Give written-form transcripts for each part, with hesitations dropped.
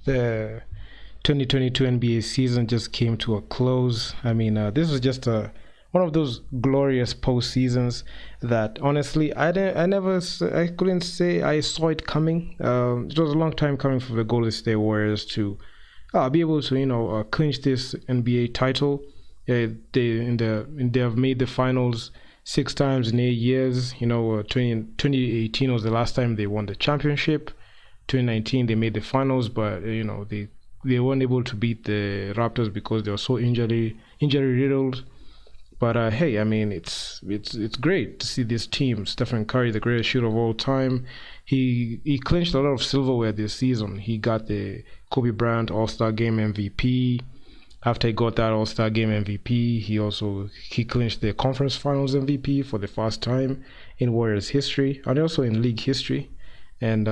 The 2022 NBA season just came to a close. I mean, this was just one of those glorious postseasons that honestly I couldn't say I saw it coming. It was a long time coming for the Golden State Warriors to be able to clinch this NBA title. They have made the finals 6 times in 8 years. 2018 was the last time they won the championship. 2019 they made the finals, but they weren't able to beat the Raptors because they were so injury riddled. But hey, I mean, it's great to see this team. Stephen Curry, the greatest shooter of all time, he clinched a lot of silverware this season. He got the Kobe Bryant All-Star Game MVP. After he got that All-Star Game MVP, he clinched the Conference Finals MVP for the first time in Warriors history and also in league history. And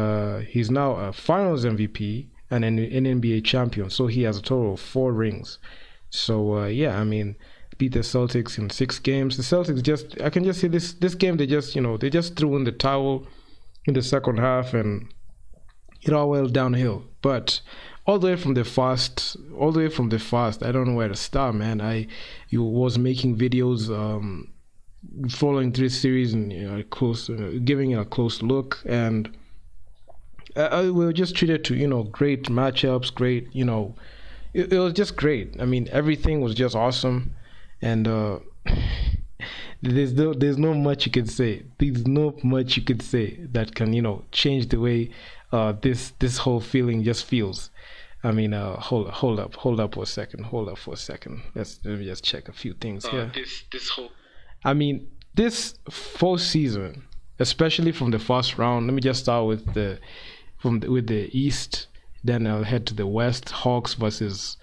he's now a Finals MVP and an NBA champion. So he has a total of 4 rings. So yeah, I mean, beat the Celtics in 6 games. The Celtics I can just see this game, they just threw in the towel in the second half and it all went downhill. But all the way from the first, I don't know where to start, man. I was making videos following through the series and giving it a close look, and we were just treated to great matchups, great it was just great. I mean, everything was just awesome, and there's no much you can say. There's no much you could say that can change the way this whole feeling just feels. I mean, hold up for a second. Let me just check a few things here. I mean, this full season, especially from the first round. Let me just start with the East. Then I'll head to the West. Hawks versus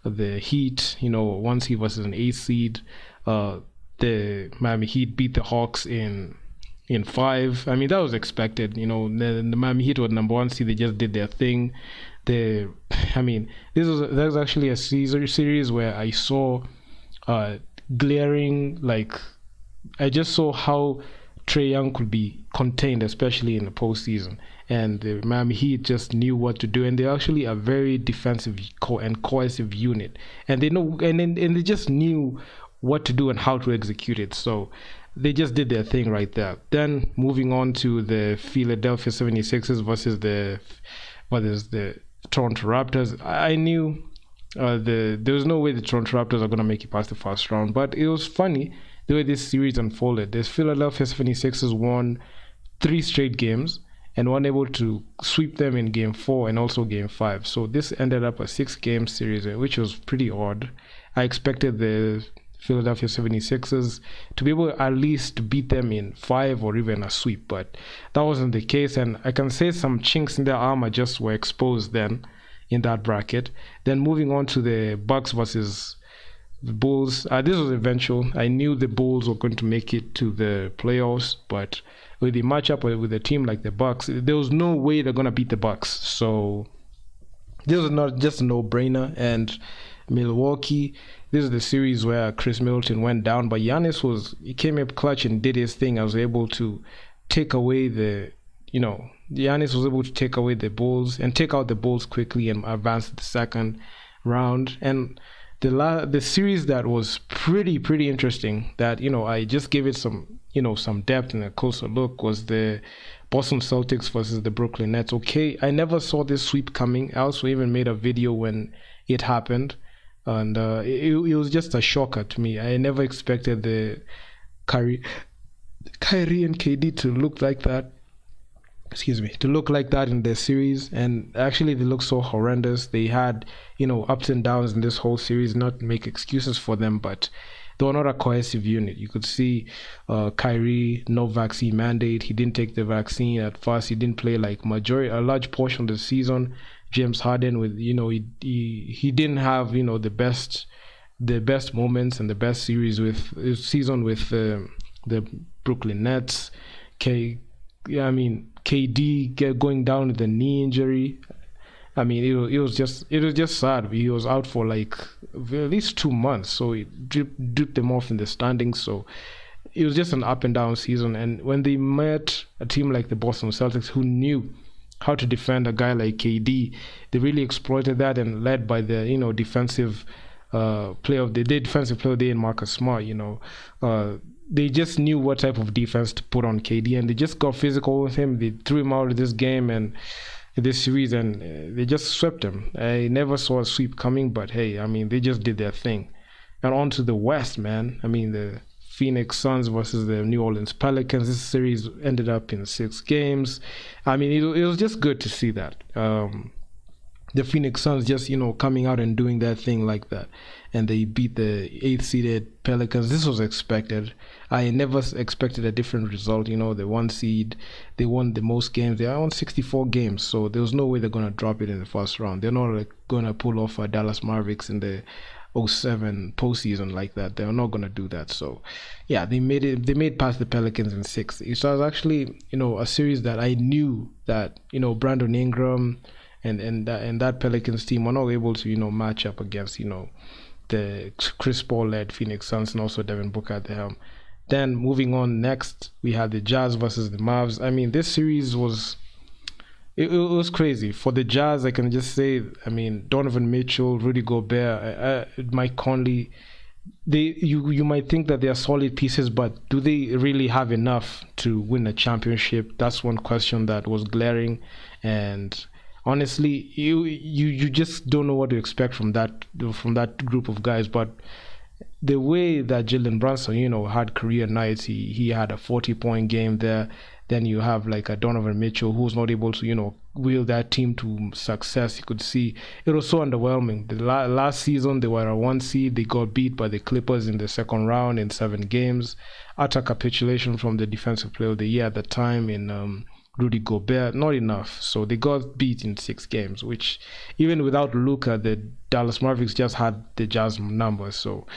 the Heat. 1 seed versus an 8 seed. The Miami Heat beat the Hawks in 5. I mean, that was expected. The Miami Heat were number 1 seed. They just did their thing. There was actually a series where I saw glaring, like, I just saw how Trae Young could be contained, especially in the postseason. And the Miami Heat just knew what to do, and they're actually a very defensive and cohesive unit. And they know, and they just knew what to do and how to execute it. So they just did their thing right there. Then moving on to the Philadelphia 76ers versus the Toronto Raptors. I knew there was no way the Toronto Raptors are going to make it past the first round, but it was funny the way this series unfolded. The Philadelphia 76ers won 3 straight games and were able to sweep them in game 4 and also game 5. So this ended up a 6-game series, which was pretty odd. I expected the Philadelphia 76ers to be able to at least beat them in 5 or even a sweep, but that wasn't the case. And I can say some chinks in their armor just were exposed then in that bracket. Then moving on to the Bucks versus the Bulls. This was eventual. I knew the Bulls were going to make it to the playoffs, but with the matchup with a team like the Bucks, there was no way they're going to beat the Bucks. So this was not just a no-brainer. And Milwaukee, this is the series where Chris Middleton went down, but he came up clutch and did his thing. I was able to take away Giannis was able to take away the Bulls and take out the Bulls quickly and advance to the second round. And the series that was pretty interesting, that I just gave it some depth and a closer look, was the Boston Celtics versus the Brooklyn Nets. Okay, I never saw this sweep coming. I also even made a video when it happened, and it was just a shocker to me. I never expected the Kyrie and KD to look like that. To look like that in their series, and actually they look so horrendous. They had ups and downs in this whole series. Not to make excuses for them, but they were not a cohesive unit. You could see Kyrie, no vaccine mandate. He didn't take the vaccine at first. He didn't play like a large portion of the season. James Harden, with he didn't have the best moments and the best season with the Brooklyn Nets. KD going down with a knee injury. I mean, it was just sad. He was out for like at least 2 months, so it dripped them off in the standings. So it was just an up and down season. And when they met a team like the Boston Celtics, who knew how to defend a guy like KD. They really exploited that, and led by the defensive defensive player of the day in Marcus Smart. They just knew what type of defense to put on KD, and they just got physical with him. They threw him out of this game and this series, and they just swept him. I never saw a sweep coming, but hey, I mean, they just did their thing. And on to the West, man. I mean, the Phoenix Suns versus the New Orleans Pelicans. This series ended up in 6 games. I mean, it was just good to see that. The Phoenix Suns just, coming out and doing that thing like that. And they beat the 8th-seeded Pelicans. This was expected. I never expected a different result. The 1 seed, they won the most games. They won 64 games. So there was no way they're going to drop it in the first round. They're not going to pull off Dallas Mavericks in the 07 postseason like that. They're not going to do that. So, yeah, they made past the Pelicans in 6. So it was actually, a series that I knew that, Brandon Ingram and that Pelicans team were not able to match up against the Chris Paul led Phoenix Suns and also Devin Booker at the helm. Then moving on, next we had the Jazz versus the Mavs. I mean, this series was it was crazy for the Jazz. I can just say, I mean, Donovan Mitchell, Rudy Gobert, Mike Conley. You might think that they are solid pieces, but do they really have enough to win a championship? That's one question that was glaring. And honestly, you just don't know what to expect from that group of guys. But the way that Jalen Brunson, had career nights, he had a 40-point game there. Then you have like a Donovan Mitchell who's not able to, wheel that team to success. You could see it was so underwhelming. The last season, they were a 1 seed. They got beat by the Clippers in the second round in 7 games. Utter capitulation from the defensive player of the year at the time in Rudy Gobert. Not enough. So they got beat in 6 games, which even without Luka, the Dallas Mavericks just had the Jazz numbers. So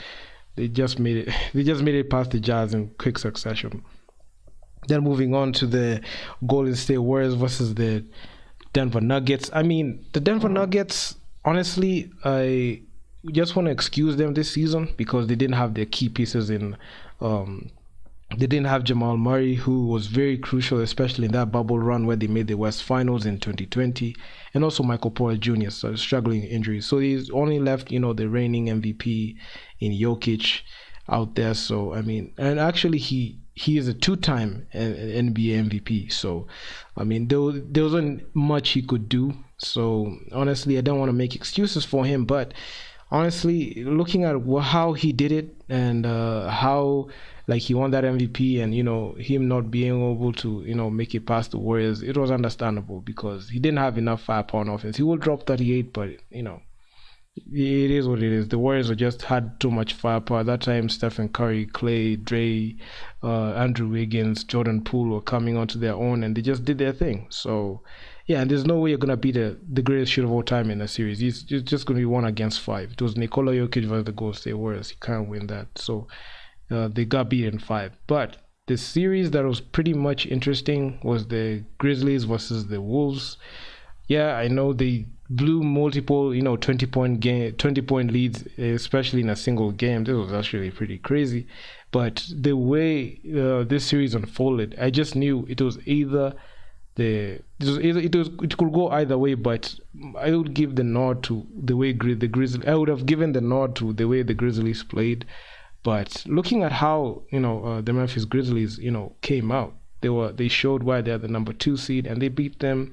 they just made it. They just made it past the Jazz in quick succession. Then moving on to the Golden State Warriors versus the Denver Nuggets. I mean, the Denver Nuggets, honestly, I just want to excuse them this season because they didn't have their key pieces in. They didn't have Jamal Murray, who was very crucial, especially in that bubble run where they made the West Finals in 2020, and also Michael Porter Jr. So struggling injuries. So he's only left, the reigning MVP in Jokic out there. So I mean, and actually he is a 2-time NBA MVP. So I mean, there wasn't much he could do. So honestly, I don't want to make excuses for him, but honestly, looking at how he did it and how he won that MVP and him not being able to make it past the Warriors, it was understandable because he didn't have enough firepower on offense. He will drop 38, but it is what it is. The Warriors just had too much firepower. At that time, Stephen Curry, Clay, Dre, Andrew Wiggins, Jordan Poole were coming onto their own, and they just did their thing. So, yeah, and there's no way you're going to beat the greatest shooter of all time in a series. It's just going to be 1 against 5. It was Nikola Jokic versus the Golden State Warriors. You can't win that. So, they got beat in 5. But the series that was pretty much interesting was the Grizzlies versus the Wolves. Yeah, I know they blew multiple 20-point leads, especially in a single game. This was actually pretty crazy, but the way this series unfolded, I just knew it could go either way. But I would give the nod to the way the Grizzlies. I would have given the nod to the way the Grizzlies played. But looking at how the Memphis Grizzlies came out, they showed why they're the number 2 seed, and they beat the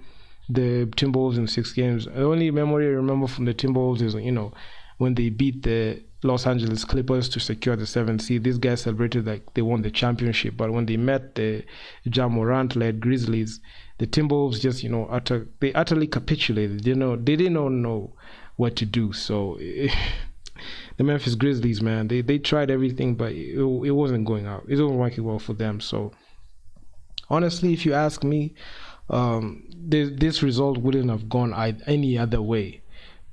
Timberwolves in 6 games. The only memory I remember from the Timberwolves is, when they beat the Los Angeles Clippers to secure the 7th seed. These guys celebrated like they won the championship. But when they met the Ja Morant-led Grizzlies, the Timberwolves just, they utterly capitulated. They didn't know what to do. So the Memphis Grizzlies, man, they tried everything, but it wasn't going out. It wasn't working well for them. So honestly, if you ask me, this result wouldn't have gone any other way.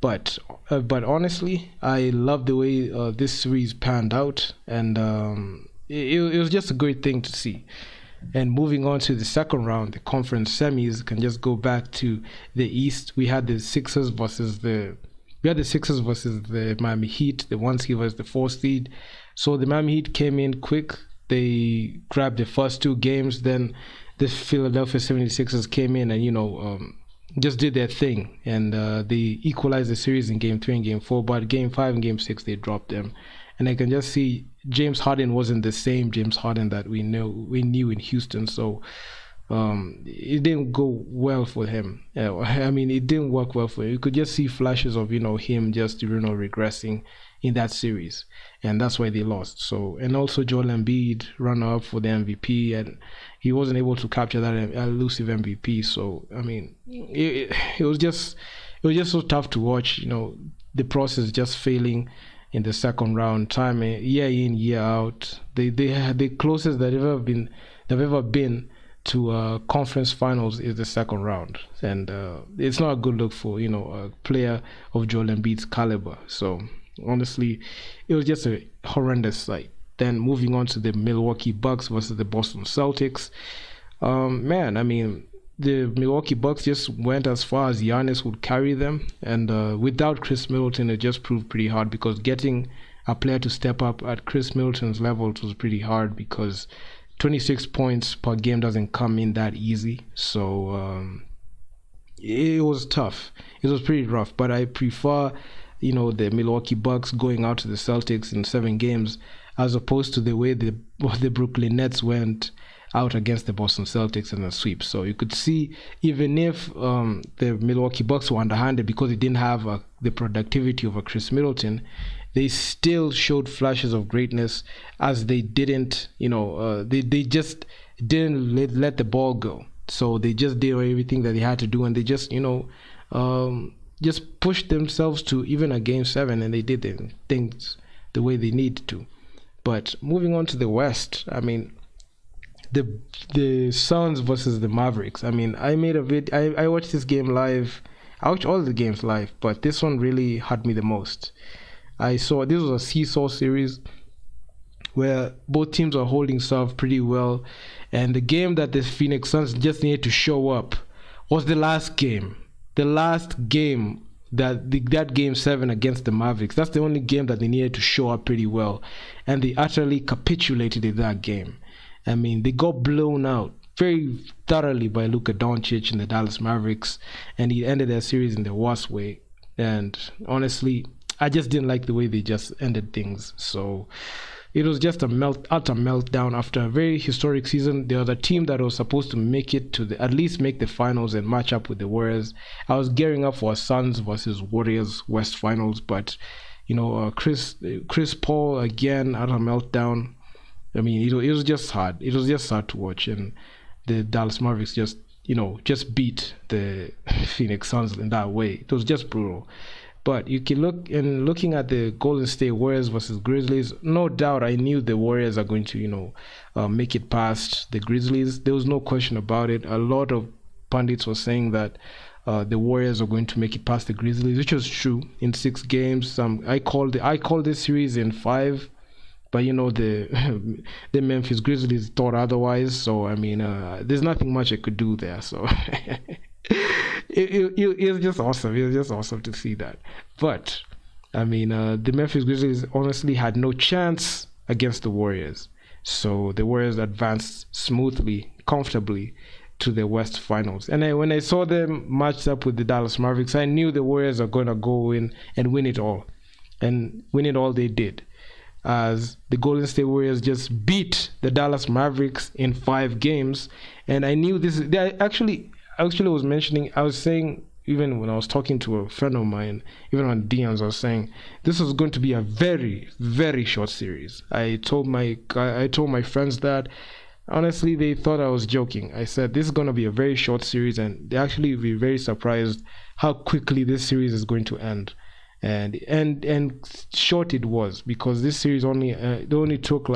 But honestly, I love the way this series panned out, and it was just a great thing to see. And moving on to the second round, the conference semis, can just go back to the East. We had the Sixers versus the Miami Heat, the 1 seed versus the 4 seed. So the Miami Heat came in quick. They grabbed the first 2 games. Then the Philadelphia 76ers came in and just did their thing, and they equalized the series in game 3 and game 4. But game 5 and game 6 they dropped them, and I can just see James Harden wasn't the same James Harden that we knew in Houston. So it didn't go well for him. I mean, it didn't work well for him. You could just see flashes of him just regressing in that series, and that's why they lost. So, and also Joel Embiid ran up for the MVP, and he wasn't able to capture that elusive MVP. So, I mean, it was just so tough to watch. The process just failing in the second round, time year in year out. They had the closest they've ever been to conference finals is the second round, and it's not a good look for a player of Joel Embiid's caliber. So honestly, it was just a horrendous sight. Then moving on to the Milwaukee Bucks versus the Boston Celtics. Man, I mean, the Milwaukee Bucks just went as far as Giannis would carry them, and without Chris Middleton, it just proved pretty hard, because getting a player to step up at Chris Middleton's level was pretty hard, because 26 points per game doesn't come in that easy. So it was tough. It was pretty rough, but I prefer the Milwaukee Bucks going out to the Celtics in 7 games, as opposed to the way the Brooklyn Nets went out against the Boston Celtics in a sweep. So you could see, even if the Milwaukee Bucks were underhanded because they didn't have the productivity of a Chris Middleton, they still showed flashes of greatness, as they didn't, they just didn't let the ball go. So they just did everything that they had to do, and they just, just pushed themselves to even a game 7, and they did things the way they need to. But moving on to the West, I mean, the Suns versus the Mavericks. I mean, I made a video. I watched this game live. I watched all the games live, but this one really hurt me the most. I saw this was a seesaw series where both teams are holding serve pretty well, and the game that the Phoenix Suns just needed to show up was the last game. The last game, that game 7 against the Mavericks. That's the only game that they needed to show up pretty well, and they utterly capitulated in that game. I mean, they got blown out very thoroughly by Luka Doncic and the Dallas Mavericks, and he ended their series in the worst way. And honestly, I just didn't like the way they just ended things. So it was just utter meltdown after a very historic season. There was a team that was supposed to make it to at least make the finals and match up with the Warriors. I was gearing up for a Suns versus Warriors West Finals, but Chris Paul again, utter meltdown. I mean, it was just hard. It was just hard to watch, and the Dallas Mavericks just beat the Phoenix Suns in that way. It was just brutal. But you can looking at the Golden State Warriors versus Grizzlies, no doubt I knew the Warriors are going to make it past the Grizzlies. There was no question about it. A lot of pundits were saying that the Warriors are going to make it past the Grizzlies, which was true in 6 games. I called this series in 5. But the Memphis Grizzlies thought otherwise. So I mean, there's nothing much I could do there. So it was just awesome. It was just awesome to see that. But I mean, the Memphis Grizzlies honestly had no chance against the Warriors. So the Warriors advanced smoothly, comfortably to the West Finals. And when I saw them matched up with the Dallas Mavericks, I knew the Warriors are going to go in and win it all. And win it all they did, as the Golden State Warriors just beat the Dallas Mavericks in 5 games. And I knew this. I actually was saying, even when I was talking to a friend of mine, even on DMs, I was saying this was going to be a very, very short series. I told my friends that. Honestly, they thought I was joking. I said this is going to be a very short series, and they actually will be very surprised how quickly this series is going to end. And short it was, because this series only took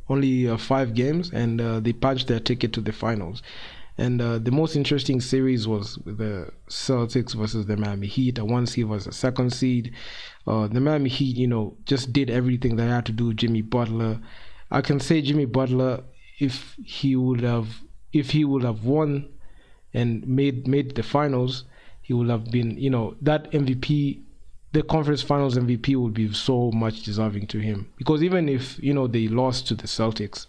only 5 games, and they punched their ticket to the finals. And the most interesting series was the Celtics versus the Miami Heat. A 1 seed was a 2nd seed. The Miami Heat, just did everything they had to do. Jimmy Butler, I can say Jimmy Butler, if he would have won and made the finals, he would have been, that MVP, the conference finals MVP would be so much deserving to him. Because even if, they lost to the Celtics,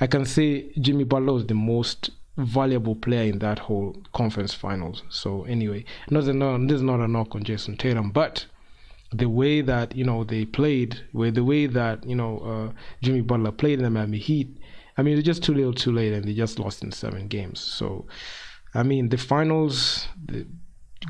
I can say Jimmy Butler was the most valuable player in that whole conference finals. So anyway, this is not a knock on Jason Tatum, but the way that they played, with the way that Jimmy Butler played in the Miami Heat, I mean, it's just too little, too late, and they just lost in 7 games. So, I mean, the finals, the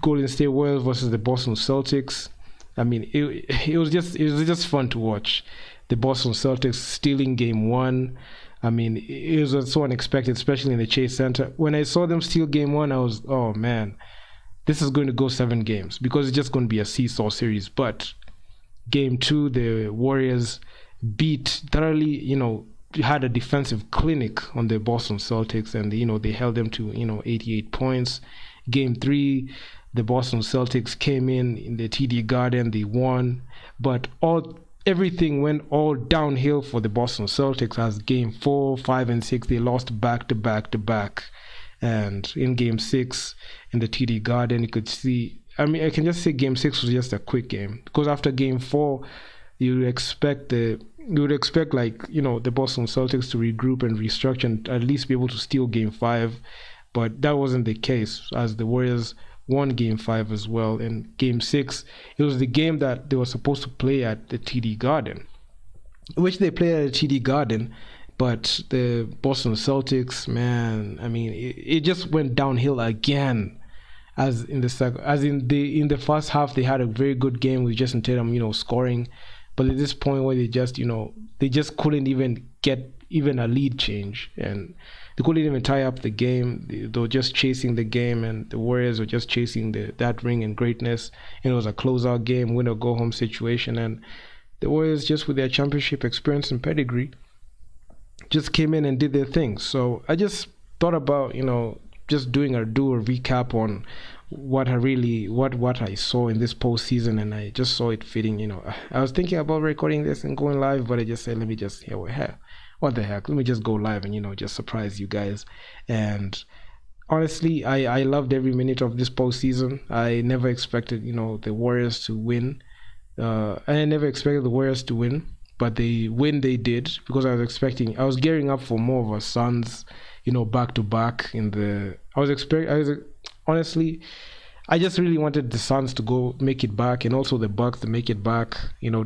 Golden State Warriors versus the Boston Celtics. I mean, it was just fun to watch. The Boston Celtics stealing Game 1. I mean, it was so unexpected, especially in the Chase Center. When I saw them steal Game 1, I was, oh man, this is going to go 7 games because it's just going to be a seesaw series. But Game 2, the Warriors thoroughly, had a defensive clinic on the Boston Celtics, and they held them to 88 points. Game 3, the Boston Celtics came in the TD Garden, they won, but everything went all downhill for the Boston Celtics as Game 4, 5, and 6 they lost back to back to back. And in Game 6 in the TD Garden, you could see, I mean, I can just say Game 6 was just a quick game, because after Game 4 you would expect like the Boston Celtics to regroup and restructure and at least be able to steal Game 5, but that wasn't the case, as the Warriors won Game 5 as well. And Game 6, it was the game that they were supposed to play at the TD Garden, which they played at the TD Garden, but the Boston Celtics, man, I mean, it just went downhill again. As in the first half, they had a very good game with Jason Tatum, scoring, but at this point where they just couldn't even get a lead change, and they couldn't even tie up the game. They were just chasing the game, and the Warriors were just chasing that ring and greatness. And it was a closeout game, win or go home situation, and the Warriors, just with their championship experience and pedigree, just came in and did their thing. So I just thought about just do a recap on what I saw in this postseason, and I just saw it fitting. I was thinking about recording this and going live, but I just said, let me just what the heck, let me just go live and just surprise you guys. And honestly, I loved every minute of this postseason. I never expected the Warriors to win. I never expected the Warriors to win, but they did, because I was gearing up for more of a Suns back to back honestly, I just really wanted the Suns to go make it back, and also the Bucks to make it back,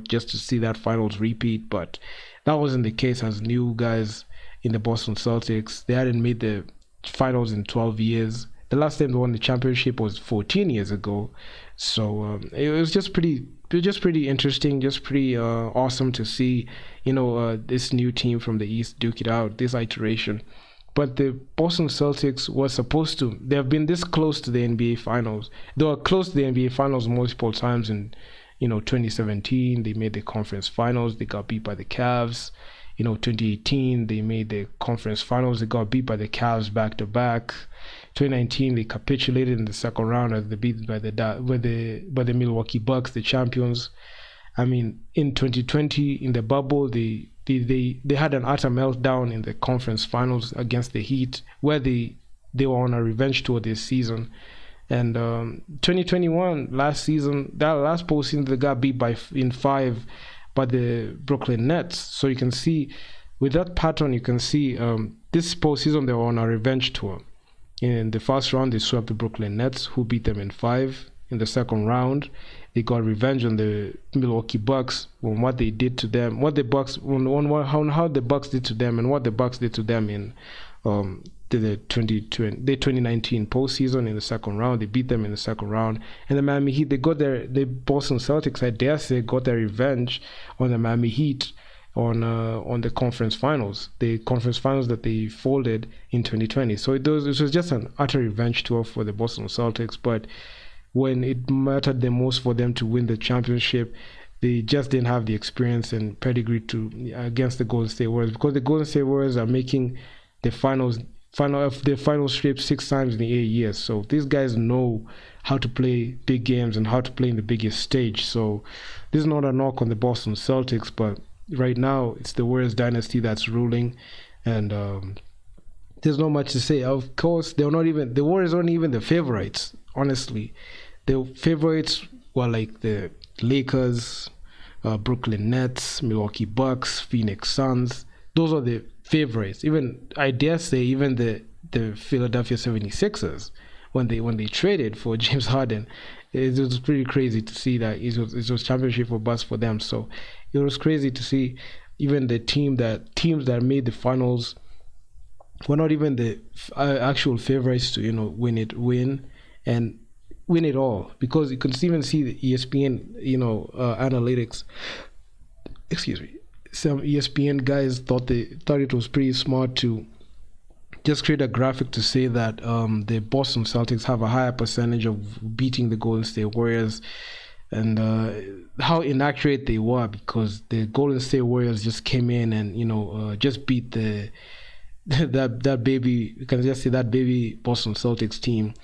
just to see that finals repeat. But that wasn't the case, as new guys in the Boston Celtics, they hadn't made the finals in 12 years. The last time they won the championship was 14 years ago. So it was just pretty interesting, just pretty awesome to see, this new team from the East duke it out, this iteration. But the Boston Celtics they have been this close to the NBA Finals. They were close to the NBA Finals multiple times. In 2017, they made the conference finals. They got beat by the Cavs. 2018, they made the conference finals. They got beat by the Cavs back to back. 2019, they capitulated in the second round as they beat by the Milwaukee Bucks, the champions. I mean, in 2020, in the bubble, they had an utter meltdown in the conference finals against the Heat, where they were on a revenge tour this season. And 2021, last postseason, they got beat in 5 by the Brooklyn Nets. So you can see, with that pattern, this postseason they were on a revenge tour. In the first round, they swept the Brooklyn Nets, who beat them in 5. In the second round, they got revenge on the Milwaukee Bucks on what they did to them, how the Bucks did to them, and what the Bucks did to them in the 2019 postseason. In the second round, they beat them in the second round. And the Miami Heat, the Boston Celtics, I dare say, got their revenge on the Miami Heat on the conference finals that they folded in 2020. So it was just an utter revenge tour for the Boston Celtics. But when it mattered the most for them to win the championship, they just didn't have the experience and pedigree against the Golden State Warriors, because the Golden State Warriors are making the final strip 6 times in 8 years. So these guys know how to play big games and how to play in the biggest stage. So this is not a knock on the Boston Celtics, but right now it's the Warriors dynasty that's ruling, and there's not much to say. Of course, the Warriors aren't even the favorites. Honestly, the favorites were like the Lakers, Brooklyn Nets, Milwaukee Bucks, Phoenix Suns. Those are the favorites. Even, I dare say, even the the Philadelphia 76ers when they traded for James Harden. It was pretty crazy to see that it was championship or bust for them. So it was crazy to see even the teams that made the finals were not even the actual favorites to win and win it all, because you could even see the ESPN analytics. Excuse me. Some ESPN guys thought it was pretty smart to just create a graphic to say that the Boston Celtics have a higher percentage of beating the Golden State Warriors, and how inaccurate they were, because the Golden State Warriors just came in and just beat that baby, you can just say that baby Boston Celtics team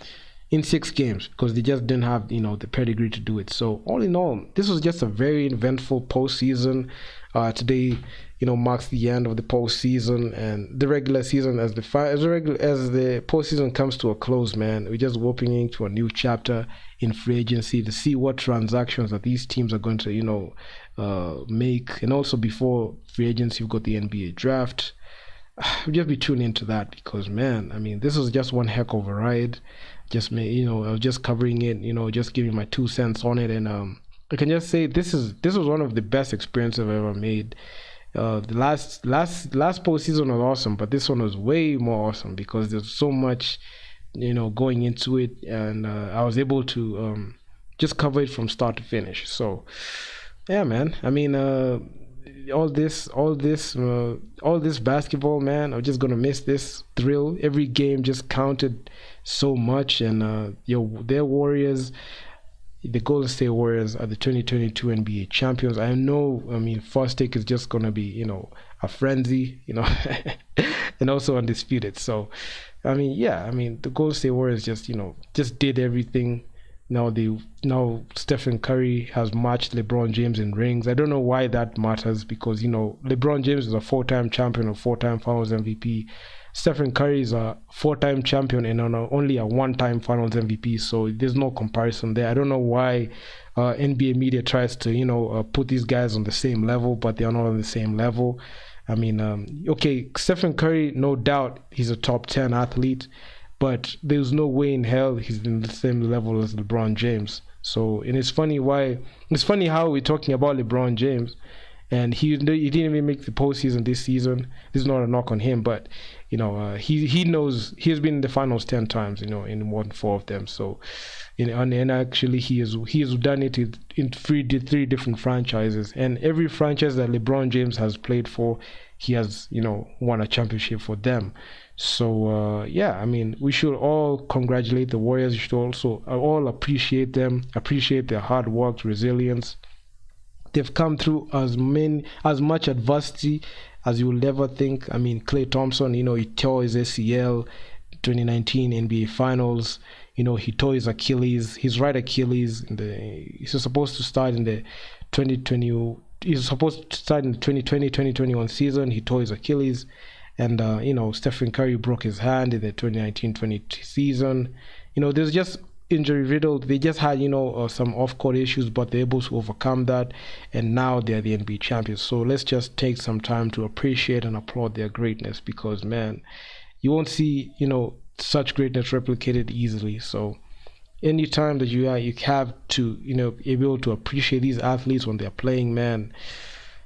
in 6 games, because they just didn't have the pedigree to do it. So all in all, this was just a very eventful postseason. Today marks the end of the postseason and the regular season. As the postseason comes to a close, man, we're just opening into a new chapter in free agency to see what transactions that these teams are going to make. And also before free agency, we've got the NBA draft. We'll just be tuned into that, because man, I mean, this was just one heck of a ride. Just I was just covering it, just giving my 2 cents on it, and I can just say this was one of the best experiences I've ever made. The last postseason was awesome, but this one was way more awesome because there's so much going into it, and I was able to just cover it from start to finish. So yeah, man, I mean, all this basketball, man, I'm just gonna miss this thrill. Every game just counted so much, and their Warriors, the Golden State Warriors, are the 2022 NBA champions. I know, I mean, first take is just gonna be a frenzy, and also undisputed. So I mean, yeah, I mean, the Golden State Warriors just did everything. Now Stephen Curry has matched LeBron James in rings. I don't know why that matters, because LeBron James is a 4-time champion or 4-time Finals MVP. Stephen Curry is a 4-time champion and only a 1-time Finals MVP. So there's no comparison there. I don't know why NBA media tries to put these guys on the same level, but they are not on the same level. I mean, okay, Stephen Curry, no doubt, he's a top 10 athlete, but there's no way in hell he's in the same level as LeBron James. So, and it's funny how we're talking about LeBron James, and he didn't even make the postseason this season. This is not a knock on him, but he knows he has been in the finals 10 times, in more than 4 of them. So, and actually he has done it in three different franchises, and every franchise that LeBron James has played for, he has won a championship for them. So yeah, I mean, we should all congratulate the Warriors. We should also all appreciate them, appreciate their hard work, resilience. They've come through as much adversity as you will ever think. I mean, Klay Thompson, he tore his ACL 2019 NBA Finals. He tore his Achilles, his right Achilles. He's supposed to start in the 2020. He's supposed to start in the 2020-2021 season. He tore his Achilles. And, Stephen Curry broke his hand in the 2019-20 season. There's just injury riddled. They just had, some off-court issues, but they're able to overcome that. And now they're the NBA champions. So let's just take some time to appreciate and applaud their greatness, because, man, you won't see, such greatness replicated easily. So anytime that you have to, be able to appreciate these athletes when they're playing, man,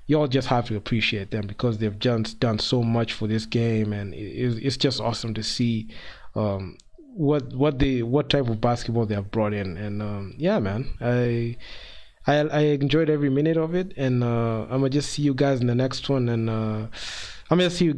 you all just have to appreciate them, because they've just done so much for this game, and it's just awesome to see what type of basketball they have brought in. And yeah, man, I enjoyed every minute of it, and I'm gonna just see you guys in the next one, and I'm gonna see you